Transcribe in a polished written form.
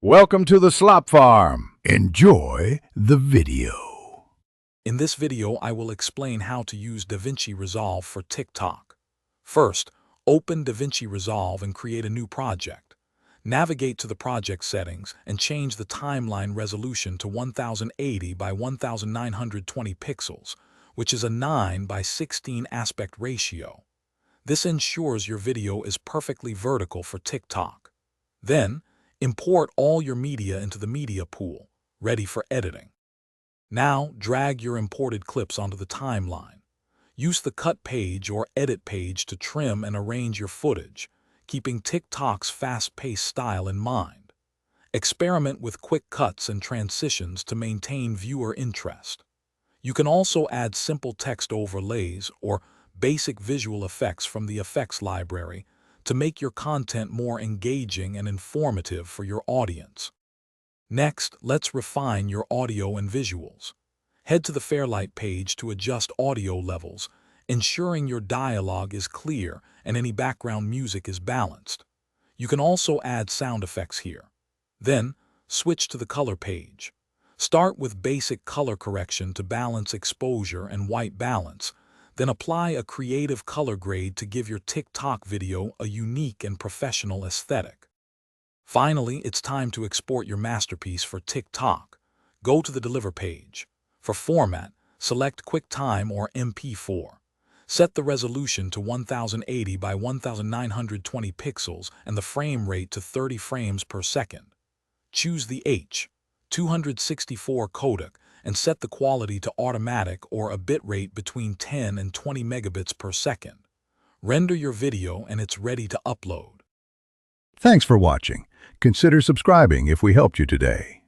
Welcome to the Slop Farm. Enjoy the video. In this video, I will explain how to use DaVinci Resolve for TikTok. First, open DaVinci Resolve and create a new project. Navigate to the project settings and change the timeline resolution to 1080 by 1920 pixels, which is a 9 by 16 aspect ratio. This ensures your video is perfectly vertical for TikTok. Then, import all your media into the media pool, ready for editing. Now, drag your imported clips onto the timeline. Use the cut page or edit page to trim and arrange your footage, keeping TikTok's fast-paced style in mind. Experiment with quick cuts and transitions to maintain viewer interest. You can also add simple text overlays or basic visual effects from the effects library to make your content more engaging and informative for your audience. Next, let's refine your audio and visuals. Head to the Fairlight page to adjust audio levels, ensuring your dialogue is clear and any background music is balanced. You can also add sound effects here. Then, switch to the color page. Start with basic color correction to balance exposure and white balance. Then apply a creative color grade to give your TikTok video a unique and professional aesthetic. Finally, it's time to export your masterpiece for TikTok. Go to the Deliver page. For format, select QuickTime or MP4. Set the resolution to 1080 by 1920 pixels and the frame rate to 30 frames per second. Choose the H.264 codec and set the quality to automatic or a bitrate between 10 and 20 megabits per second. Render your video and it's ready to upload. Thanks for watching. Consider subscribing if we helped you today.